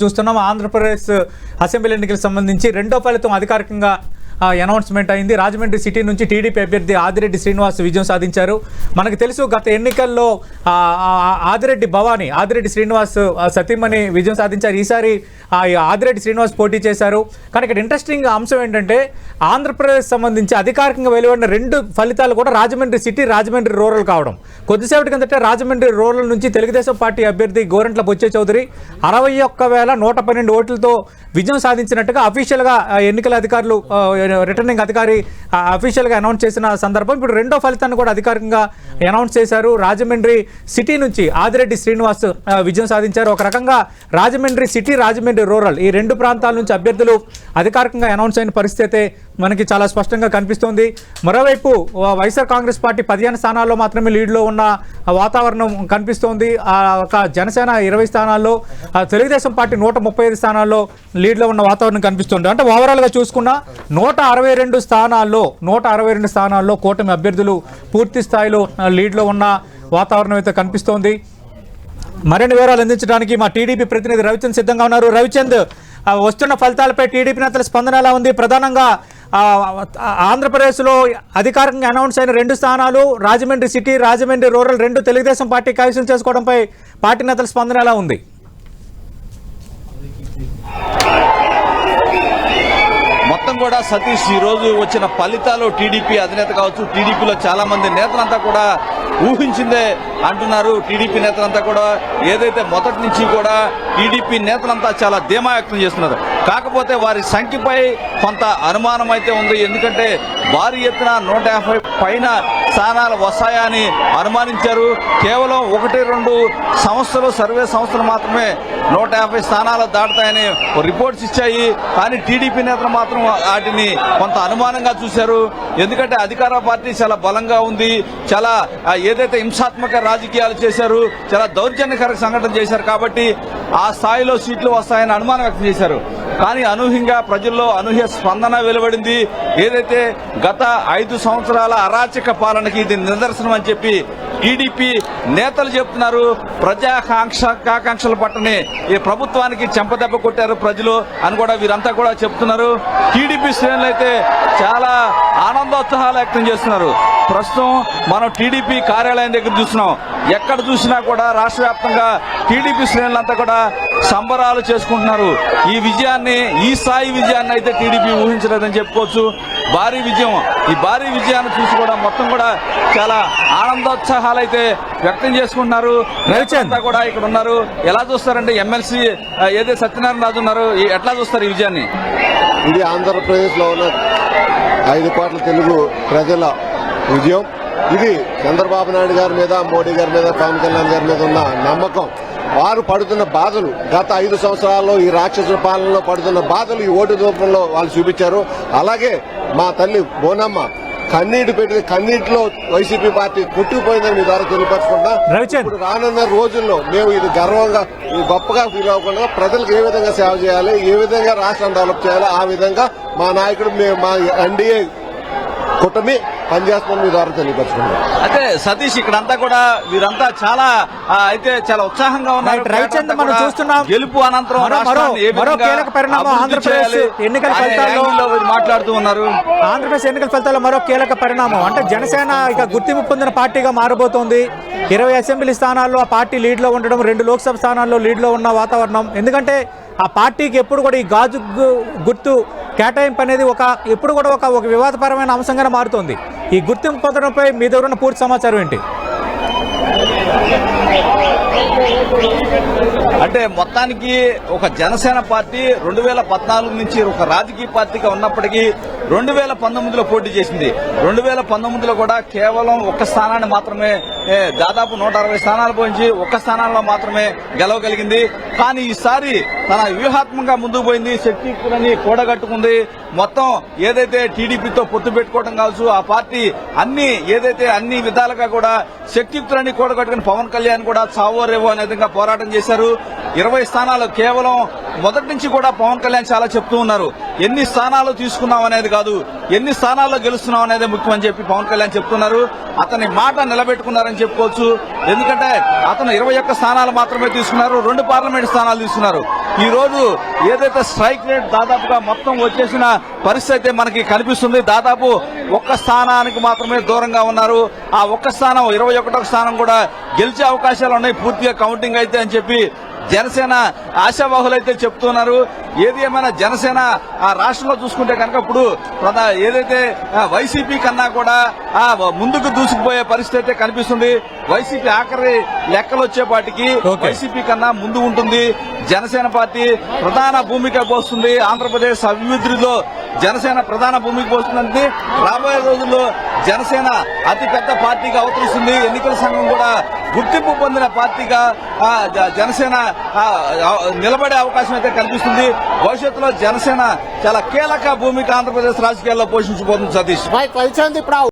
చూస్తున్నాం. ఆంధ్రప్రదేశ్ అసెంబ్లీ ఎన్నికలకు సంబంధించి రెండో ఫలితం అధికారికంగా అనౌన్స్మెంట్ అయింది. రాజమండ్రి సిటీ నుంచి టీడీపీ అభ్యర్థి ఆదిరెడ్డి శ్రీనివాస్ విజయం సాధించారు. మనకు తెలుసు గత ఎన్నికల్లో ఆదిరెడ్డి శ్రీనివాస్ సతీమణి విజయం సాధించారు. ఈసారి ఆదిరెడ్డి శ్రీనివాస్ పోటీ చేశారు. కానీ ఇక్కడ ఇంట్రెస్టింగ్ అంశం ఏంటంటే ఆంధ్రప్రదేశ్ సంబంధించి అధికారికంగా వెలువడిన రెండు ఫలితాలు కూడా రాజమండ్రి సిటీ, రాజమండ్రి రూరల్ కావడం. కొద్దిసేపటి కిందట రాజమండ్రి రూరల్ నుంచి తెలుగుదేశం పార్టీ అభ్యర్థి గోరంట్ల బొచ్చే చౌదరి 61,112 ఓట్లతో విజయం సాధించినట్టుగా అఫీషియల్గా ఎన్నికల అధికారులు రిటర్నింగ్ అధికారి అఫీషియల్గా అనౌన్స్ చేసిన సందర్భం. ఇప్పుడు రెండో ఫలితాన్ని కూడా అధికారికంగా అనౌన్స్ చేశారు. రాజమండ్రి సిటీ నుంచి ఆదిరెడ్డి శ్రీనివాస్ విజయం సాధించారు. ఒక రకంగా రాజమండ్రి సిటీ, రాజమండ్రి రూరల్ ఈ రెండు ప్రాంతాల నుంచి అభ్యర్థులు అధికారికంగా అనౌన్స్ అయిన పరిస్థితి మనకి చాలా స్పష్టంగా కనిపిస్తోంది. మరోవైపు వైఎస్ఆర్ కాంగ్రెస్ పార్టీ 15 స్థానాల్లో మాత్రమే లీడ్లో ఉన్న వాతావరణం కనిపిస్తోంది. ఒక జనసేన 20 స్థానాల్లో, తెలుగుదేశం పార్టీ 135 స్థానాల్లో లీడ్లో ఉన్న వాతావరణం కనిపిస్తుంది. అంటే ఓవరాల్గా చూసుకున్న 162 స్థానాల్లో కూటమి అభ్యర్థులు పూర్తి స్థాయిలో లీడ్లో ఉన్న వాతావరణం అయితే కనిపిస్తోంది. మరిన్ని వివరాలు అందించడానికి మా టీడీపీ ప్రతినిధి రవిచంద్ సిద్ధంగా ఉన్నారు. రవిచంద్, వస్తున్న ఫలితాలపై టీడీపీ నేతల స్పందన ఎలా ఉంది? ప్రధానంగా ఆంధ్రప్రదేశ్లో అధికారికంగా అనౌన్స్ అయిన 2 స్థానాలు రాజమండ్రి సిటీ, రాజమండ్రి రూరల్ రెండు తెలుగుదేశం పార్టీ కైవసం చేసుకోవడంపై పార్టీ నేతల స్పందన ఎలా ఉంది? మొత్తం కూడా సతీష్, ఈ రోజు వచ్చిన ఫలితాలు టీడీపీ అధినేత కావచ్చు, టీడీపీలో చాలా మంది నేతలంతా కూడా ఊహించిందే అంటున్నారు. టీడీపీ నేతలంతా కూడా ఏదైతే మొదటి నుంచి కూడా టీడీపీ నేతలంతా చాలా ధీమా వ్యక్తం చేస్తున్నారు. కాకపోతే వారి సంఖ్యపై కొంత అనుమానం అయితే ఉంది. ఎందుకంటే భారీ ఎత్తున 150 పైన స్థానాలు వస్తాయని అనుమానించారు. కేవలం 1-2 సంస్థలు, సర్వే సంస్థలు మాత్రమే 150 స్థానాలు దాటుతాయని రిపోర్ట్స్ ఇచ్చాయి. కానీ టీడీపీ నేతలు మాత్రం వాటిని కొంత అనుమానంగా చూశారు. ఎందుకంటే అధికార పార్టీ చాలా బలంగా ఉంది, చాలా ఏదైతే హింసాత్మక రాజకీయాలు చేశారు, చాలా దౌర్జన్యకర సంఘటన చేశారు. కాబట్టి ఆ స్థాయిలో సీట్లు వస్తాయని అనుమానం వ్యక్తం చేశారు. కానీ అనూహ్యంగా ప్రజల్లో అనూహ్య స్పందన వెలువడింది. ఏదైతే గత 5 సంవత్సరాల అరాచక పాలనకి ఇది నిదర్శనం అని చెప్పి టీడీపీ నేతలు చెప్తున్నారు. ప్రజాకాంక్షల పట్టనే ఈ ప్రభుత్వానికి చెంపదెబ్బ కొట్టారు ప్రజలు అని కూడా వీరంతా కూడా చెప్తున్నారు. టీడీపీ శ్రేణులు అయితే చాలా ఆనందోత్సాహాలు వ్యక్తం చేస్తున్నారు. ప్రస్తుతం మనం టీడీపీ కార్యాలయం దగ్గర చూస్తున్నాం. ఎక్కడ చూసినా కూడా రాష్ట్ర వ్యాప్తంగా టీడీపీ శ్రేణులంతా కూడా సంబరాలు చేసుకుంటున్నారు. ఈ స్థాయి విజయాన్ని అయితే టీడీపీ ఊహించలేదని చెప్పుకోవచ్చు. భారీ విజయం, ఈ భారీ విజయాన్ని చూసి కూడా మొత్తం కూడా చాలా ఆనందోత్సాహాలు అయితే వ్యక్తం చేసుకుంటున్నారు. రైతులంతా కూడా ఇక్కడ ఉన్నారు. ఎలా చూస్తారంటే ఎమ్మెల్సీ ఏదైతే సత్యనారాయణ రాజు ఉన్నారు, ఎట్లా చూస్తారు ఈ విజయాన్ని? ఇది ఆంధ్రప్రదేశ్ లో ఉన్న 5 కోట్ల తెలుగు ప్రజల విజయం. ఇది చంద్రబాబు నాయుడు గారి మీద, మోడీ గారి మీద, పవన్ కళ్యాణ్ గారి మీద ఉన్న నమ్మకం. వారు పడుతున్న బాధలు, గత 5 సంవత్సరాల్లో ఈ రాక్షస పాలనలో పడుతున్న బాధలు ఈ ఓటు రూపంలో వాళ్ళు చూపించారు. అలాగే మా తల్లి బోనమ్మ కన్నీటి పెట్టి కన్నీటిలో వైసీపీ పార్టీ కొట్టుకుపోయిందని మీ ద్వారా తెలియపరచుకుంటా. ఇప్పుడు రానున్న రోజుల్లో మేము ఇది గర్వంగా, గొప్పగా ఫీల్ అవ్వకుండా ప్రజలకు ఏ విధంగా సేవ చేయాలి, ఏ విధంగా రాష్ట్రం డెవలప్ చేయాలి, ఆ విధంగా మా నాయకుడు మా ఎన్డీఏ కూటమి పనిచేస్తున్న మీ ద్వారా తెలియపరచుకుంటాం. అయితే సతీష్, ఇక్కడంతా కూడా వీరంతా చాలా ఉత్సాహంగా ఉన్నారు. రవిచంద్ర, మనం చూస్తున్నాం గెలుపు అనంతరం మాట్లాడుతూ ఉన్నారు. ఆంధ్రప్రదేశ్ ఎన్నికల ఫలితాల్లో మరో కీలక పరిణామం అంటే జనసేన ఇక గుర్తింపు పొందిన పార్టీగా మారబోతోంది. 20 అసెంబ్లీ స్థానాల్లో ఆ పార్టీ లీడ్లో ఉండడం, 2 లోక్సభ స్థానాల్లో లీడ్లో ఉన్న వాతావరణం. ఎందుకంటే ఆ పార్టీకి ఎప్పుడు కూడా ఈ గాజు గుర్తు కేటాయింపు అనేది ఎప్పుడు కూడా ఒక వివాదపరమైన అంశంగానే మారుతోంది. ఈ గుర్తింపు పొందడంపై మీ దగ్గర ఉన్న పూర్తి సమాచారం ఏంటి? అంటే మొత్తానికి ఒక జనసేన పార్టీ 2014 నుంచి ఒక రాజకీయ పార్టీగా ఉన్నప్పటికీ 2019లో పోటీ చేసింది. 2019లో కూడా కేవలం 1 స్థానాన్ని మాత్రమే, దాదాపు 160 స్థానాలు పోయించి 1 స్థానంలో మాత్రమే గెలవగలిగింది. కానీ ఈసారి తన వ్యూహాత్మకంగా ముందుకు పోయింది, శక్తిని కూడగట్టుకుంది. మొత్తం ఏదైతే టీడీపీతో పొత్తు పెట్టుకోవడం కావచ్చు, ఆ పార్టీ అన్ని విధాలుగా కూడా శక్తియుక్తులన్నీ కూడగట్టుకుని పవన్ కళ్యాణ్ కూడా చావో రేవో అనే విధంగా పోరాటం చేశారు. 20 స్థానాలు కేవలం మొదటి నుంచి కూడా పవన్ కళ్యాణ్ చాలా చెప్తూ ఉన్నారు. ఎన్ని స్థానాలు తీసుకున్నాం అనేది కాదు, ఎన్ని స్థానాల్లో గెలుస్తున్నాం అనేది ముఖ్యమని చెప్పి పవన్ కళ్యాణ్ చెప్తున్నారు. అతని మాట నిలబెట్టుకున్నారని చెప్పుకోవచ్చు. ఎందుకంటే అతను 21 స్థానాలు మాత్రమే తీసుకున్నారు, 2 పార్లమెంట్ స్థానాలు తీసుకున్నారు. ఈ రోజు ఏదైతే స్ట్రైక్ రేట్ దాదాపుగా మొత్తం వచ్చేసిన పరిస్థితి అయితే మనకి కనిపిస్తుంది. దాదాపు 1 స్థానానికి మాత్రమే దూరంగా ఉన్నారు. ఆ 1 స్థానం 21వ స్థానం కూడా గెలిచే అవకాశాలు ఉన్నాయి పూర్తిగా కౌంటింగ్ అయితే అని చెప్పి జనసేన ఆశావాహులైతే చెప్తున్నారు. ఏది ఏమైనా జనసేన ఆ రాష్ట్రంలో చూసుకుంటే కనుక ఇప్పుడు ఏదైతే వైసీపీ కన్నా కూడా ముందుకు దూసుకుపోయే పరిస్థితి అయితే కనిపిస్తుంది. వైసీపీ ఆఖరి లెక్కలు వచ్చేపాటికి వైసీపీ కన్నా ముందు ఉంటుంది. జనసేన పార్టీ ప్రధాన భూమిక పోస్తుంది. ఆంధ్రప్రదేశ్ అభివృద్ధిలో జనసేన ప్రధాన భూమికి పోతుందంటే రాబోయే రోజుల్లో జనసేన అతిపెద్ద పార్టీగా అవతరిస్తుంది. ఎన్నికల సంఘం కూడా గుర్తింపు పొందిన పార్టీగా జనసేన నిలబడే అవకాశం అయితే కనిపిస్తుంది. భవిష్యత్తులో జనసేన చాలా కీలక భూమిక ఆంధ్రప్రదేశ్ రాజకీయాల్లో పోషించబోతుంది. సతీష్.